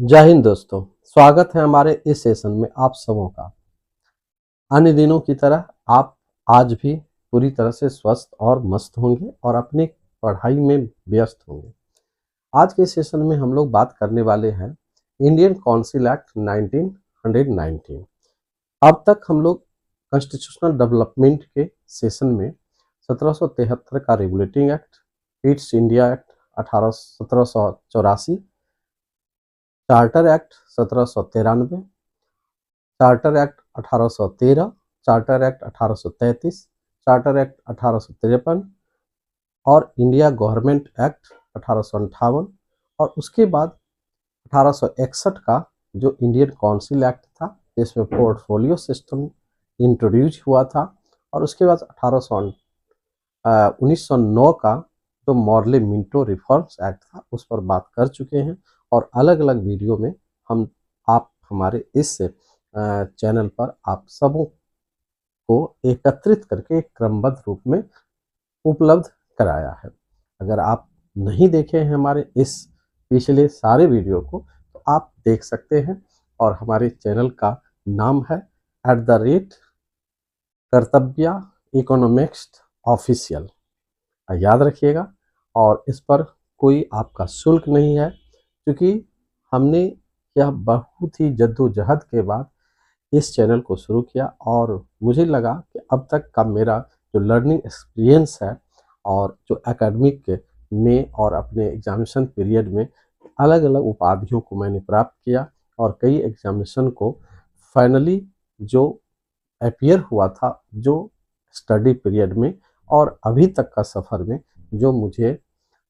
जय हिंद दोस्तों। स्वागत है हमारे इस सेशन में आप सबों का। अन्य दिनों की तरह आप आज भी पूरी तरह से स्वस्थ और मस्त होंगे और अपनी पढ़ाई में व्यस्त होंगे। आज के सेशन में हम लोग बात करने वाले हैं इंडियन काउंसिल एक्ट 1919। अब तक हम लोग कॉन्स्टिट्यूशनल डेवलपमेंट के सेशन में 1773 का regulating act, east India act 1784, charter act 1793, charter act 1813, charter act 1833, charter act 1853 और इंडिया गवर्नमेंट एक्ट 1858 और उसके बाद 1861 का जो इंडियन काउंसिल एक्ट था जिसमें पोर्टफोलियो सिस्टम इंट्रोड्यूस हुआ था और उसके बाद 1909 का जो मॉर्ले मिंटो रिफॉर्म्स एक्ट था उस पर बात कर चुके हैं और अलग अलग वीडियो में आप हमारे इस चैनल पर आप सबों को एकत्रित करके एक क्रमबद्ध रूप में उपलब्ध कराया है। अगर आप नहीं देखे हैं हमारे इस पिछले सारे वीडियो को तो आप देख सकते हैं और हमारे चैनल का नाम है कर्तव्य इकोनॉमिक्स ऑफिशियल। याद रखिएगा और इस पर कोई आपका शुल्क नहीं है क्योंकि हमने यह बहुत ही जद्दोजहद के बाद इस चैनल को शुरू किया और मुझे लगा कि अब तक का मेरा जो लर्निंग एक्सपीरियंस है और जो एकेडमिक में और अपने एग्जामिनेशन पीरियड में अलग अलग उपाधियों को मैंने प्राप्त किया और कई एग्जामिनेशन को फाइनली जो अपीयर हुआ था जो स्टडी पीरियड में और अभी तक का सफ़र में जो मुझे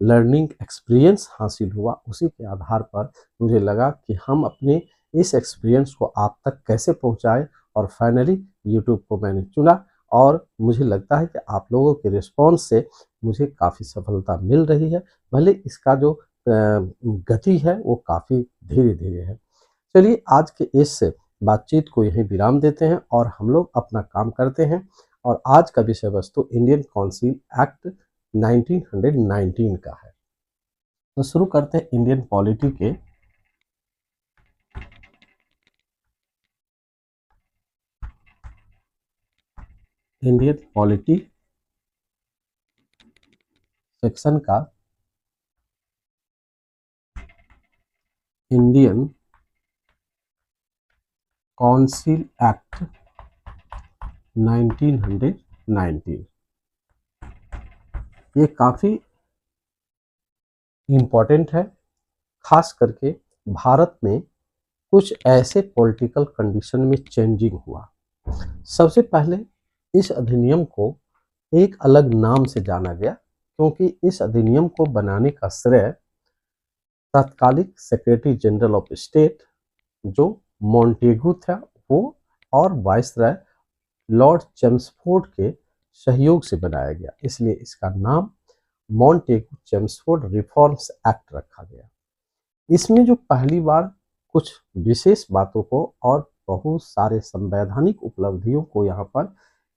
लर्निंग एक्सपीरियंस हासिल हुआ उसी के आधार पर मुझे लगा कि हम अपने इस एक्सपीरियंस को आप तक कैसे पहुंचाएं और फाइनली यूट्यूब को मैंने चुना और मुझे लगता है कि आप लोगों के रिस्पांस से मुझे काफ़ी सफलता मिल रही है। भले इसका जो गति है वो काफ़ी धीरे धीरे है। चलिए आज के इस बातचीत को यहीं विराम देते हैं और हम लोग अपना काम करते हैं और आज का विषय वस्तु इंडियन काउंसिल एक्ट 1919 का है। तो शुरू करते हैं इंडियन पॉलिटी के इंडियन पॉलिटी सेक्शन का इंडियन काउंसिल एक्ट 1919। ये काफ़ी इम्पोर्टेंट है, खास करके भारत में कुछ ऐसे पॉलिटिकल कंडीशन में चेंजिंग हुआ। सबसे पहले इस अधिनियम को एक अलग नाम से जाना गया क्योंकि इस अधिनियम को बनाने का श्रेय तत्कालिक सेक्रेटरी जनरल ऑफ स्टेट जो मॉन्टेगू था वो और वाइसराय लॉर्ड चेम्सफोर्ड के सहयोग से बनाया गया, इसलिए इसका नाम मॉन्टेगू चेम्सफोर्ड रिफॉर्म्स एक्ट रखा गया। इसमें जो पहली बार कुछ विशेष बातों को और बहुत सारे संवैधानिक उपलब्धियों को यहाँ पर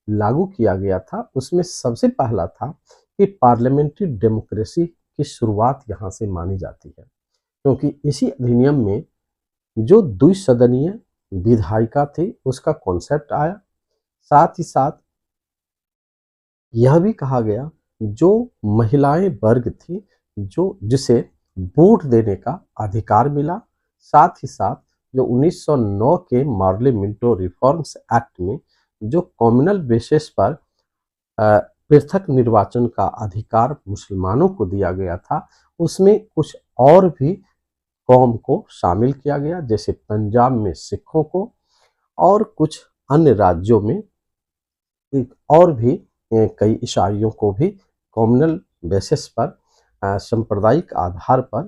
लागू किया गया था उसमें सबसे पहला था कि पार्लियामेंट्री डेमोक्रेसी की शुरुआत यहाँ से मानी जाती है क्योंकि इसी अधिनियम में जो द्विसदनीय विधायिका थी उसका कॉन्सेप्ट आया। साथ ही साथ यह भी कहा गया जो महिलाएं वर्ग थी जो जिसे वोट देने का अधिकार मिला। साथ ही साथ जो 1909 के मॉर्ले मिंटो रिफॉर्म्स एक्ट में जो कम्युनल बेसिस पर पृथक निर्वाचन का अधिकार मुसलमानों को दिया गया था उसमें कुछ और भी कौम को शामिल किया गया, जैसे पंजाब में सिखों को और कुछ अन्य राज्यों में और भी कई ईसाइयों को भी कम्युनल बेसिस पर सांप्रदायिक आधार पर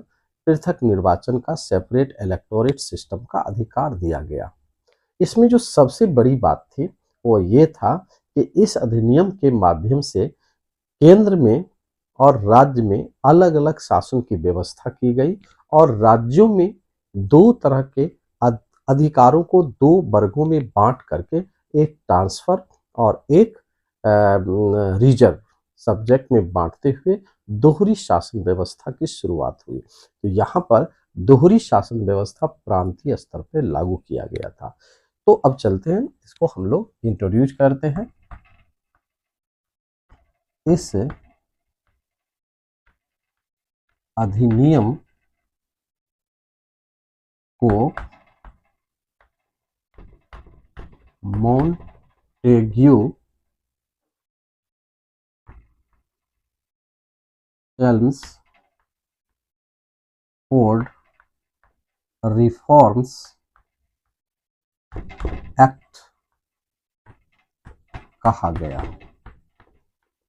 पृथक निर्वाचन का सेपरेट इलेक्टोरेट सिस्टम का अधिकार दिया गया। इसमें जो सबसे बड़ी बात थी वो ये था कि इस अधिनियम के माध्यम से केंद्र में और राज्य में अलग अलग शासन की व्यवस्था की गई और राज्यों में दो तरह के अधिकारों को दो वर्गों में बांट करके एक ट्रांसफर और एक रिजर्व सब्जेक्ट में बांटते हुए दोहरी शासन व्यवस्था की शुरुआत हुई। तो यहाँ पर दोहरी शासन व्यवस्था प्रांतीय स्तर पर लागू किया गया था। तो अब चलते हैं, इसको हम लोग इंट्रोड्यूस करते हैं। इस अधिनियम को मॉन्टेग्यू चेम्सफोर्ड रिफॉर्म्स एक्ट कहा गया।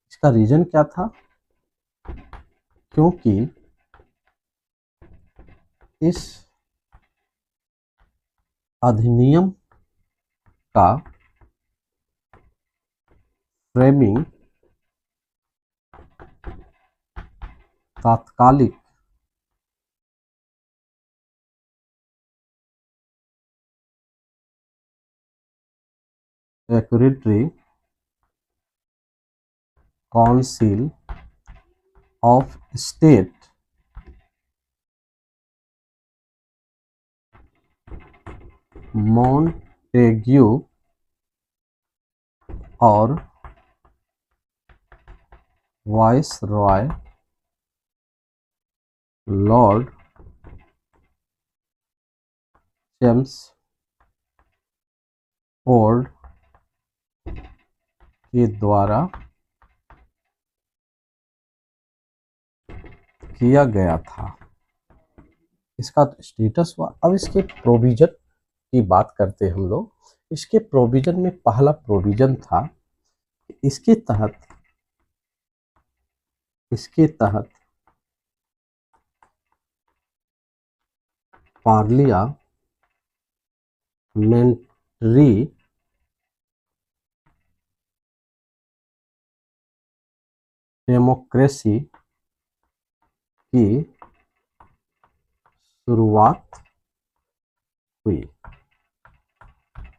इसका रीजन क्या था? क्योंकि इस अधिनियम का फ्रेमिंग तात्कालिक secretary council of state Montagu और वाइसरॉय लॉर्ड चेम्सफोर्ड के द्वारा किया गया था। इसका स्टेटस हुआ। अब इसके प्रोविजन की बात करते हैं हम लोग। इसके प्रोविजन में पहला प्रोविजन था कि इसके तहत पार्लियामेंट्री डेमोक्रेसी की शुरुआत हुई।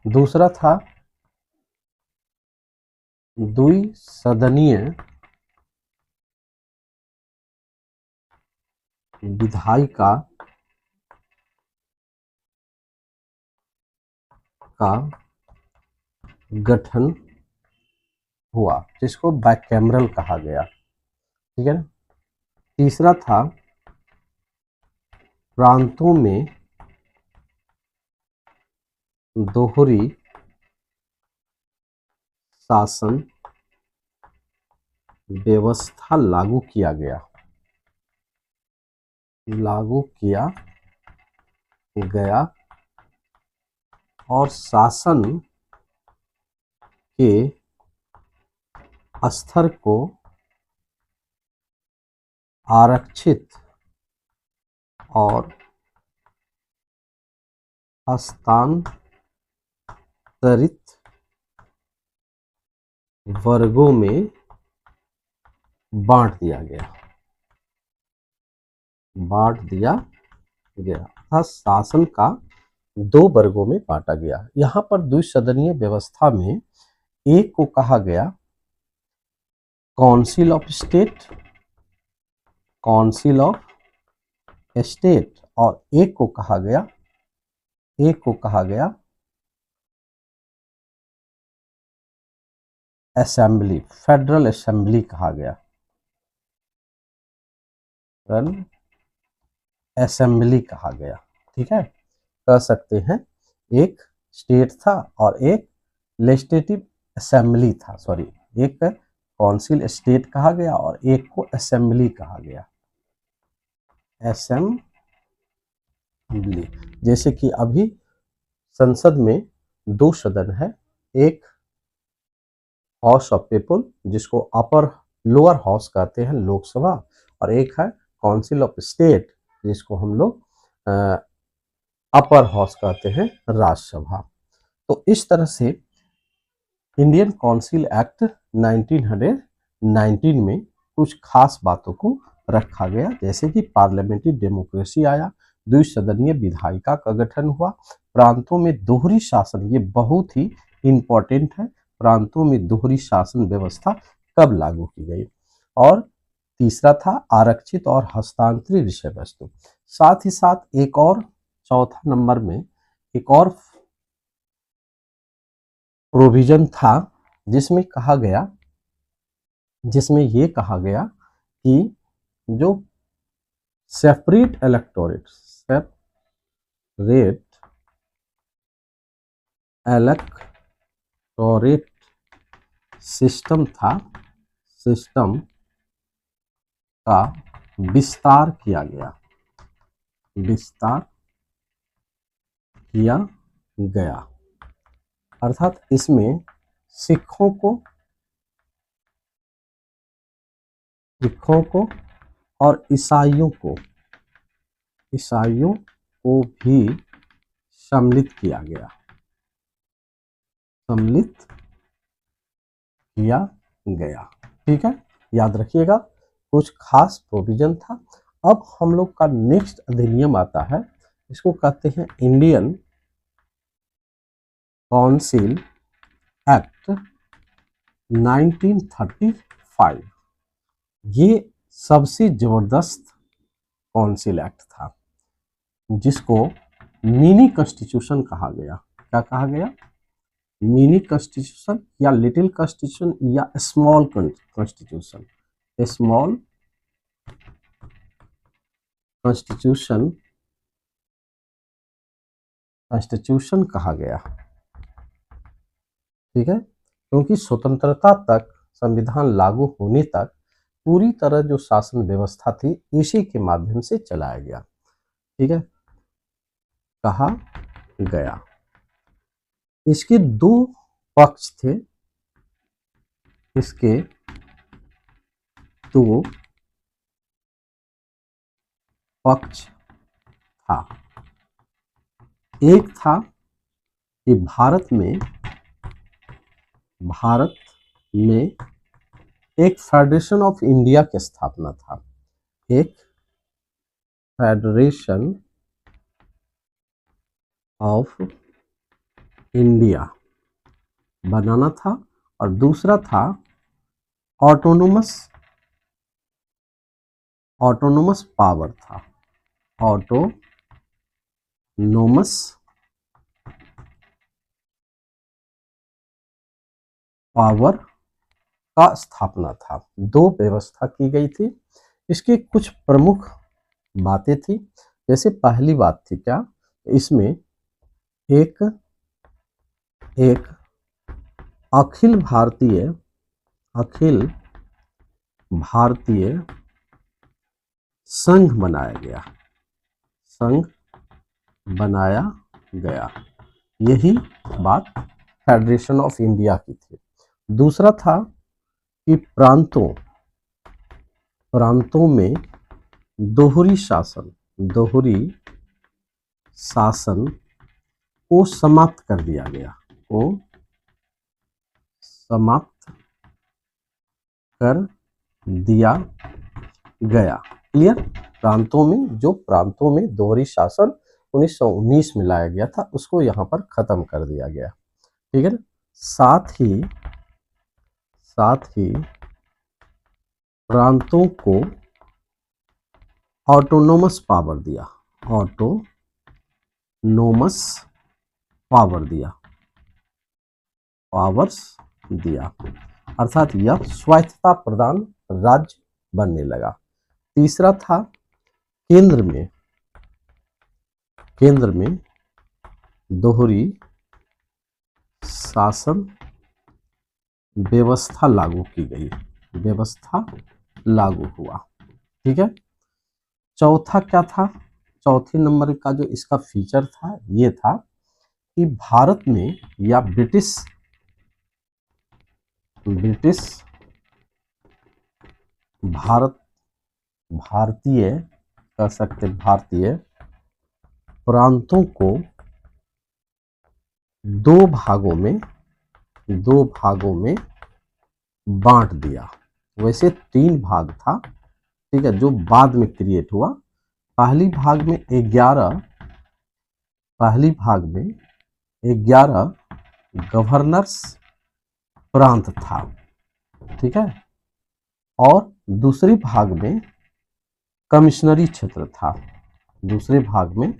दूसरा था द्विसदनीय विधायिका का गठन हुआ, जिसको बाइकैमरल कहा गया। ठीक है ना। तीसरा था प्रांतों में दोहरी शासन व्यवस्था लागू किया गया और शासन के स्तर को आरक्षित और हस्तांतरित वर्गों में बांट दिया गया था। शासन का 2 वर्गों में बांटा गया। यहाँ पर द्विसदनीय व्यवस्था में एक को कहा गया काउंसिल ऑफ स्टेट और एक को कहा गया असेंबली, फेडरल असेंबली कहा गया। ठीक है, कह सकते हैं एक स्टेट था और एक लेजिस्लेटिव असेंबली था। एक काउंसिल स्टेट कहा गया और एक को असेंबली कहा गया। असेंबली, जैसे कि अभी संसद में 2 सदन है, एक हाउस ऑफ पीपल जिसको लोअर हाउस कहते हैं लोकसभा, और एक है काउंसिल ऑफ स्टेट जिसको हम लोग अपर हाउस कहते हैं राज्यसभा। तो इस तरह से इंडियन काउंसिल एक्ट 1919 में कुछ खास बातों को रखा गया, जैसे कि पार्लियामेंट्री डेमोक्रेसी आया, द्विसदनीय विधायिका का गठन हुआ, प्रांतों में दोहरी शासन, ये बहुत ही इंपॉर्टेंट है, प्रांतों में दोहरी शासन व्यवस्था कब लागू की गई, और तीसरा था आरक्षित और हस्तांतरित विषय वस्तु। साथ ही साथ एक और चौथा नंबर में एक और प्रोविजन था जिसमें ये कहा गया कि जो सेपरेट इलेक्टोरेट सिस्टम का विस्तार किया गया। अर्थात इसमें सिखों को और ईसाइयों को भी सम्मिलित किया गया। ठीक है, याद रखिएगा, कुछ खास प्रोविजन था। अब हम लोग का नेक्स्ट अधिनियम आता है, इसको कहते हैं इंडियन काउंसिल एक्ट 1935। ये सबसे जबरदस्त काउंसिल एक्ट था, जिसको मिनी कॉन्स्टिट्यूशन कहा गया। क्या कहा गया? मिनी कॉन्स्टिट्यूशन या लिटिल कॉन्स्टिट्यूशन या स्मॉल कॉन्स्टिट्यूशन। स्मॉल कॉन्स्टिट्यूशन कहा गया। ठीक है, क्योंकि स्वतंत्रता तक, संविधान लागू होने तक पूरी तरह जो शासन व्यवस्था थी इसी के माध्यम से चलाया गया। ठीक है, कहा गया। इसके दो पक्ष थे, इसके दो पक्ष था। एक था कि भारत में एक फेडरेशन ऑफ इंडिया की स्थापना था। एक फेडरेशन ऑफ इंडिया बनाना था, और दूसरा था ऑटोनोमस पावर था। ऑटोनोमस पावर का स्थापना था। दो व्यवस्था की गई थी। इसकी कुछ प्रमुख बातें थी। जैसे पहली बात थी क्या, इसमें एक अखिल भारतीय संघ बनाया गया। यही बात फेडरेशन ऑफ इंडिया की थी। दूसरा था कि प्रांतों में दोहरी शासन को समाप्त कर दिया गया। क्लियर? प्रांतों में दोहरी शासन 1919 में लाया गया था, उसको यहाँ पर खत्म कर दिया गया। ठीक है ना? साथ ही प्रांतों को ऑटोनोमस पावर दिया, अर्थात यह स्वायत्तता प्रदान राज्य बनने लगा। तीसरा था केंद्र में दोहरी शासन व्यवस्था लागू हुआ। ठीक है, चौथा क्या था? चौथे नंबर का जो इसका फीचर था ये था कि भारत में या भारतीय प्रांतों को दो भागों में बांट दिया। वैसे 3 भाग था, ठीक है, जो बाद में क्रिएट हुआ। पहली भाग में 11 गवर्नर्स प्रांत था। ठीक है, और दूसरी भाग में कमिश्नरी क्षेत्र था। दूसरे भाग में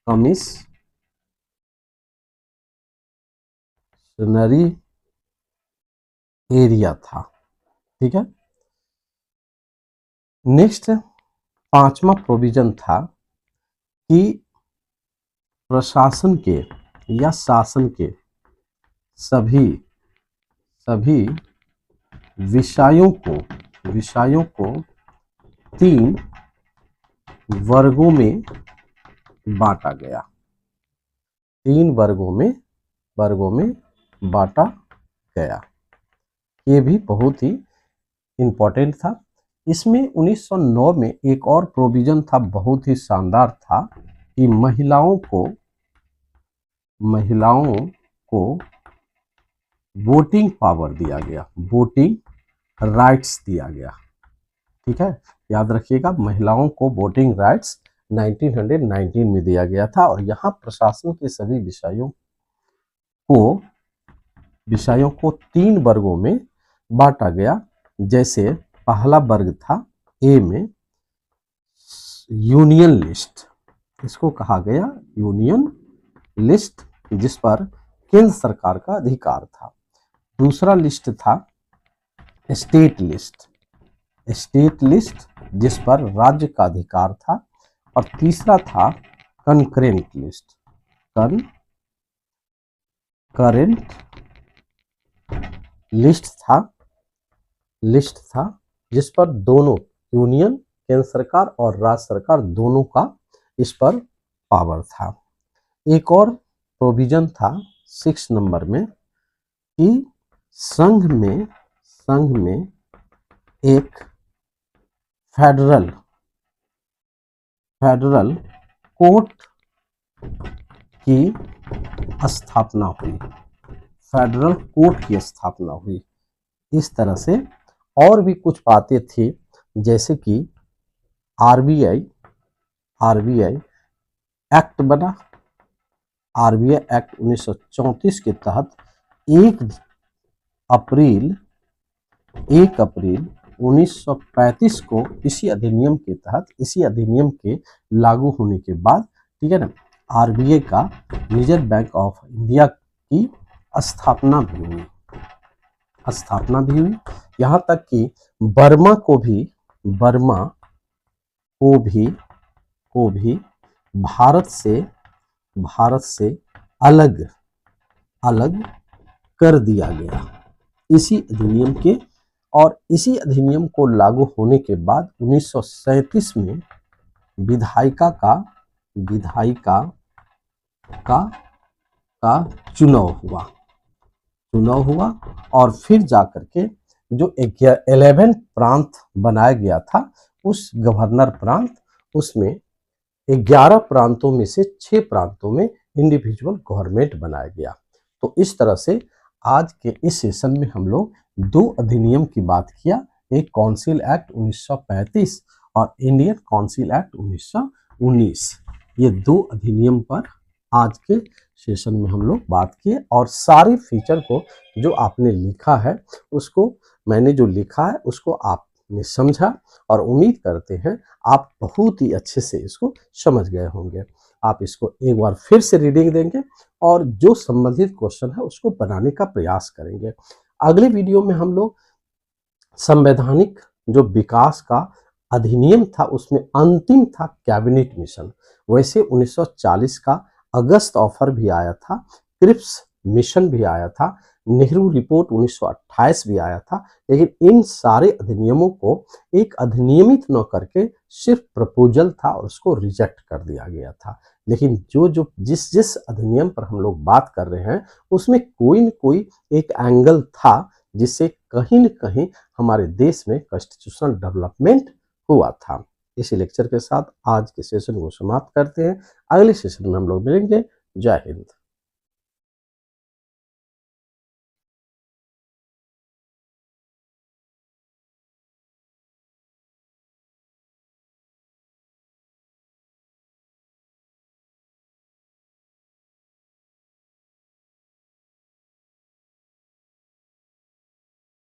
कमिश्नरी एरिया था। ठीक है। नेक्स्ट 5वां प्रोविजन था कि प्रशासन के या शासन के सभी विषयों को 3 वर्गों में बांटा गया। 3 वर्गों में बांटा गया। ये भी बहुत ही इंपॉर्टेंट था। इसमें 1909 में एक और प्रोविजन था, बहुत ही शानदार था, कि महिलाओं को वोटिंग पावर दिया गया, वोटिंग राइट्स दिया गया। ठीक है, याद रखिएगा, महिलाओं को वोटिंग राइट्स 1919 में दिया गया था। और यहाँ प्रशासन के सभी विषयों को 3 वर्गों में बांटा गया। जैसे पहला वर्ग था ए में यूनियन लिस्ट, इसको कहा गया यूनियन लिस्ट, जिस पर केंद्र सरकार का अधिकार था। दूसरा लिस्ट था स्टेट लिस्ट, जिस पर राज्य का अधिकार था। और तीसरा था कंकरेंट लिस्ट, लिस्ट था जिस पर दोनों यूनियन, केंद्र सरकार और राज्य सरकार दोनों का इस पर पावर था। एक और प्रोविजन था 6 नंबर में कि संघ में एक फेडरल कोर्ट की स्थापना हुई, फेडरल कोर्ट की स्थापना हुई। इस तरह से और भी कुछ बातें थी, जैसे कि आरबीआई एक्ट बना। आरबीआई एक्ट 1934 के तहत 1 अप्रैल 1935 को इसी अधिनियम के लागू होने के बाद, ठीक है ना, आरबीआई का रिजर्व बैंक ऑफ इंडिया की स्थापना भी हुई। यहाँ तक कि बर्मा को भी भारत से अलग कर दिया गया इसी अधिनियम के। और इसी अधिनियम को लागू होने के बाद 1937 में विधायिका का चुनाव हुआ और फिर जाकर के जो 11 प्रांत बनाया गया था, उस गवर्नर प्रांत, उसमें 11 प्रांतों में से 6 प्रांतों में इंडिविजुअल गवर्नमेंट बनाया गया। तो इस तरह से आज के इस सेशन में हम लोग 2 अधिनियम की बात किया, एक काउंसिल एक्ट 1935 और इंडियन काउंसिल एक्ट 1919। ये 2 अधिनियम पर आज के सेशन में हम लोग बात किए। और सारे फीचर को जो आपने लिखा है, उसको मैंने जो लिखा है उसको आपने समझा, और उम्मीद करते हैं आप बहुत ही अच्छे से इसको समझ गए होंगे। आप इसको एक बार फिर से रीडिंग देंगे और जो संबंधित क्वेश्चन है उसको बनाने का प्रयास करेंगे। अगले वीडियो में हम लोग संवैधानिक जो विकास का अधिनियम था, उसमें अंतिम था कैबिनेट मिशन। वैसे 1940 का अगस्त ऑफर भी आया था, क्रिप्स मिशन भी आया था, नेहरू रिपोर्ट 1928 भी आया था, लेकिन इन सारे अधिनियमों को एक अधिनियमित न करके सिर्फ प्रपोजल था और उसको रिजेक्ट कर दिया गया था। लेकिन जिस अधिनियम पर हम लोग बात कर रहे हैं, उसमें कोई न कोई एक एंगल था जिससे कहीं न कहीं हमारे देश में कॉन्स्टिट्यूशनल डेवलपमेंट हुआ था। इसी लेक्चर के साथ आज के सेशन को समाप्त करते हैं। अगले सेशन में हम लोग मिलेंगे। जय हिंद।